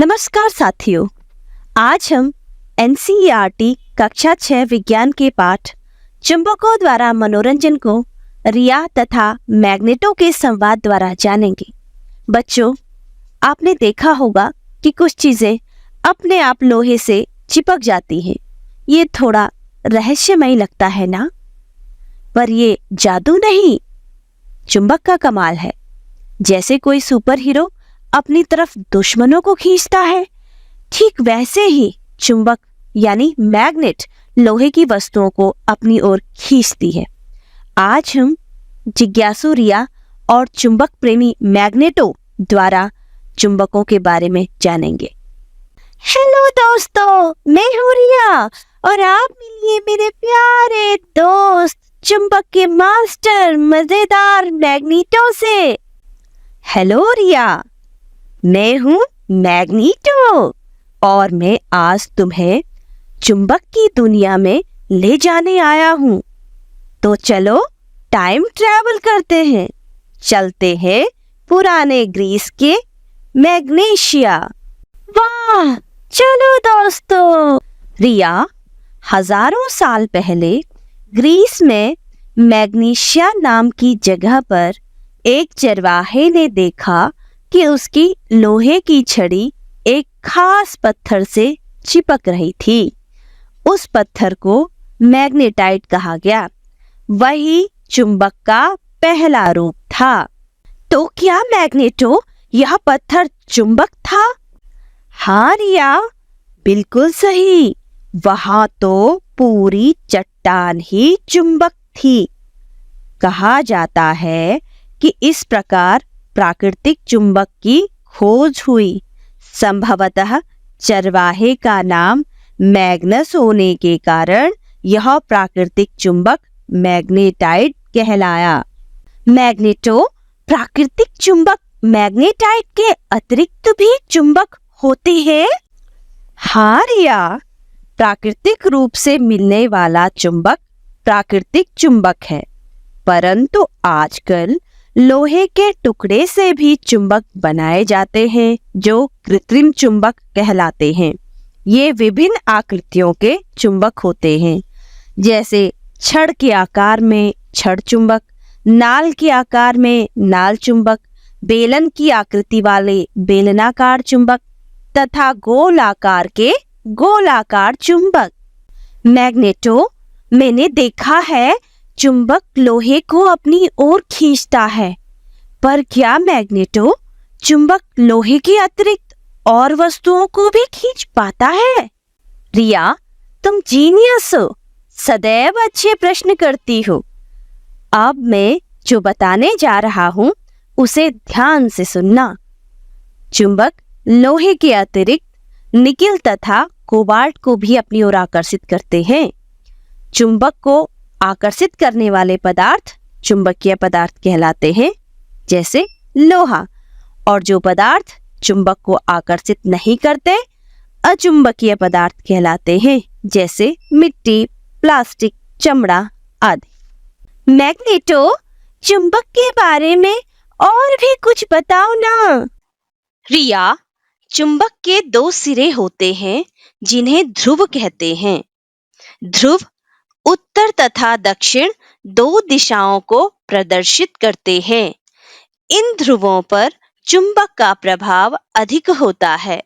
नमस्कार साथियों, आज हम एनसीईआरटी कक्षा 6 विज्ञान के पाठ चुंबकों द्वारा मनोरंजन को रिया तथा मैग्नेटो के संवाद द्वारा जानेंगे। बच्चों, आपने देखा होगा कि कुछ चीजें अपने आप लोहे से चिपक जाती हैं। ये थोड़ा रहस्यमय लगता है ना? पर ये जादू नहीं, चुंबक का कमाल है। जैसे कोई सुपर हीरो अपनी तरफ दुश्मनों को खींचता है, ठीक वैसे ही चुंबक यानी मैग्नेट लोहे की वस्तुओं को अपनी ओर खींचती है। आज हम जिज्ञासु रिया और चुंबक प्रेमी मैग्नेटो द्वारा चुंबकों के बारे में जानेंगे। हेलो दोस्तों, मैं हूँ रिया और आप मिलिए मेरे प्यारे दोस्त चुंबक के मास्टर मजेदार मैग्नेटो से। हेलो रिया, मैं हूँ मैग्नेटो और मैं आज तुम्हें चुंबक की दुनिया में ले जाने आया हूँ। तो चलो टाइम ट्रैवल करते हैं, चलते हैं पुराने ग्रीस के मैग्नेशिया। वाह, चलो दोस्तों। रिया, हजारों साल पहले ग्रीस में मैग्नेशिया नाम की जगह पर एक चरवाहे ने देखा कि उसकी लोहे की छड़ी एक खास पत्थर से चिपक रही थी। उस पत्थर को मैग्नेटाइट कहा गया। वही चुंबक का पहला रूप था। तो क्या मैग्नेटो, यह पत्थर चुंबक था? हाँ रिया, बिल्कुल सही। वहां तो पूरी चट्टान ही चुंबक थी। कहा जाता है कि इस प्रकार प्राकृतिक चुंबक की खोज हुई। संभवतः चरवाहे का नाम मैग्नस होने के कारण यह प्राकृतिक चुंबक मैग्नेटाइट कहलाया। मैग्नेटो, प्राकृतिक चुंबक मैग्नेटाइट के अतिरिक्त भी चुंबक होते हैं? हाँ रिया, प्राकृतिक रूप से मिलने वाला चुंबक प्राकृतिक चुंबक है, परंतु आजकल लोहे के टुकड़े से भी चुंबक बनाए जाते हैं जो कृत्रिम चुंबक कहलाते हैं। ये विभिन्न आकृतियों के चुंबक होते हैं, जैसे छड़ के आकार में छड़ चुंबक, नाल के आकार में नाल चुंबक, बेलन की आकृति वाले बेलनाकार चुंबक तथा गोल आकार के गोलाकार चुंबक। मैग्नेटो, मैंने देखा है चुंबक लोहे को अपनी ओर खींचता है, पर क्या मैग्नेटो चुंबक लोहे के अतिरिक्त और वस्तुओं को भी खींच पाता है? रिया, तुम जीनियस हो, सदैव अच्छे प्रश्न करती हो। अब मैं जो बताने जा रहा हूँ उसे ध्यान से सुनना। चुंबक लोहे के अतिरिक्त निकेल तथा कोबाल्ट को भी अपनी ओर आकर्षित करते हैं। चुंबक को आकर्षित करने वाले पदार्थ चुंबकीय पदार्थ कहलाते हैं, जैसे लोहा, और जो पदार्थ चुंबक को आकर्षित नहीं करते अचुंबकीय पदार्थ कहलाते हैं, जैसे मिट्टी, प्लास्टिक, चमड़ा आदि। मैग्नेटो, चुंबक के बारे में और भी कुछ बताओ ना। रिया, चुंबक के दो सिरे होते हैं जिन्हें ध्रुव कहते हैं। ध्रुव उत्तर तथा दक्षिण दो दिशाओं को प्रदर्शित करते हैं। इन ध्रुवों पर चुंबक का प्रभाव अधिक होता है।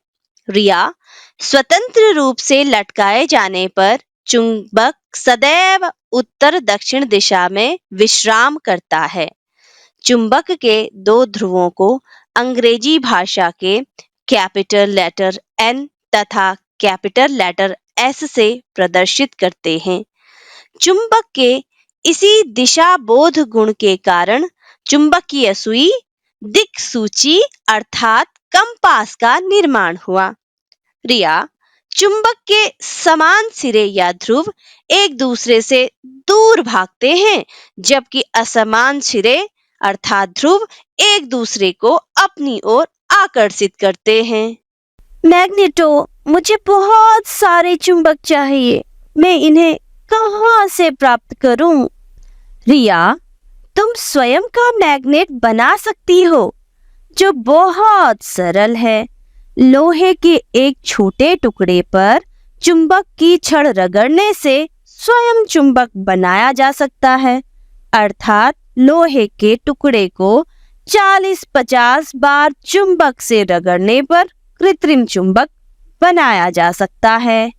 रिया, स्वतंत्र रूप से लटकाए जाने पर चुंबक सदैव उत्तर दक्षिण दिशा में विश्राम करता है। चुंबक के दो ध्रुवों को अंग्रेजी भाषा के कैपिटल लेटर N तथा कैपिटल लेटर S से प्रदर्शित करते हैं। चुंबक के इसी दिशा बोध गुण के कारण चुंबकीय सुई, दिक्सूची अर्थात कंपास का निर्माण हुआ। रिया, चुंबक के समान सिरे या ध्रुव एक दूसरे से दूर भागते हैं, जबकि असमान सिरे अर्थात ध्रुव एक दूसरे को अपनी ओर आकर्षित करते हैं। मैग्नेटो, मुझे बहुत सारे चुंबक चाहिए, मैं इन्हें कहाँ से प्राप्त करूं? रिया, तुम स्वयं का मैग्नेट बना सकती हो, जो बहुत सरल है। लोहे के एक छोटे टुकड़े पर चुंबक की छड़ रगड़ने से स्वयं चुंबक बनाया जा सकता है, अर्थात लोहे के टुकड़े को 40-50 बार चुंबक से रगड़ने पर कृत्रिम चुंबक बनाया जा सकता है।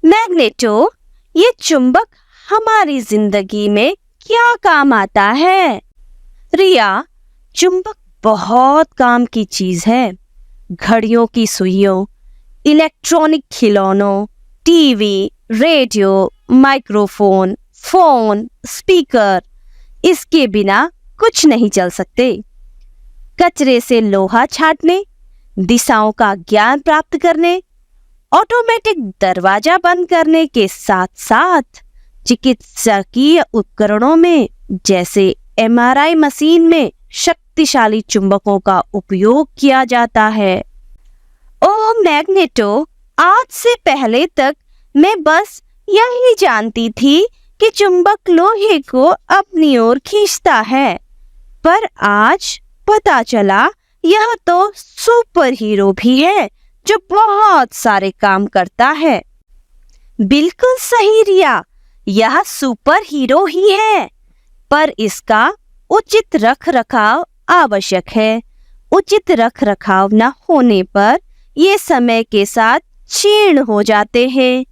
मैग्नेटो, ये चुंबक हमारी जिंदगी में क्या काम आता है? रिया, चुंबक बहुत काम की चीज है। घड़ियों की सुइयों, इलेक्ट्रॉनिक खिलौनों, TV, radio, microphone, phone, speaker, इसके बिना कुछ नहीं चल सकते। कचरे से लोहा छांटने, दिशाओं का ज्ञान प्राप्त करने, ऑटोमेटिक दरवाजा बंद करने के साथ साथ चिकित्सकीय उपकरणों में जैसे MRI मशीन में शक्तिशाली चुंबकों का उपयोग किया जाता है। ओह मैग्नेटो, आज से पहले तक मैं बस यही जानती थी कि चुंबक लोहे को अपनी ओर खींचता है, पर आज पता चला यह तो सुपर हीरो भी है जो बहुत सारे काम करता है। बिल्कुल सही रिया, यह सुपर हीरो ही है, पर इसका उचित रख रखाव आवश्यक है। उचित रख रखाव न होने पर ये समय के साथ क्षीण हो जाते हैं।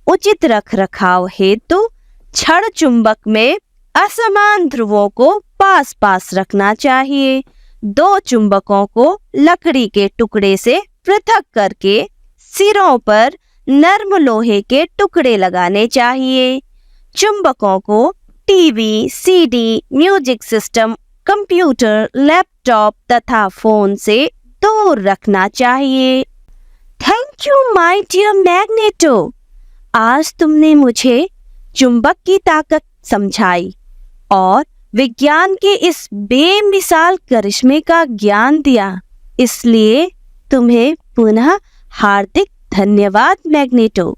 उचित रख रखाव हेतु छड़ चुंबक में असमान ध्रुवों को पास पास रखना चाहिए। 2 चुंबकों को लकड़ी के टुकड़े से पृथक करके सिरों पर नर्म लोहे के टुकड़े लगाने चाहिए। चुंबकों को TV, CD, music system, computer, laptop तथा फोन से दूर रखना चाहिए। Thank you my dear Magneto, आज तुमने मुझे चुंबक की ताकत समझाई और विज्ञान के इस बेमिसाल करिश्मे का ज्ञान दिया, इसलिए तुम्हें पुनः हार्दिक धन्यवाद मैग्नेटो।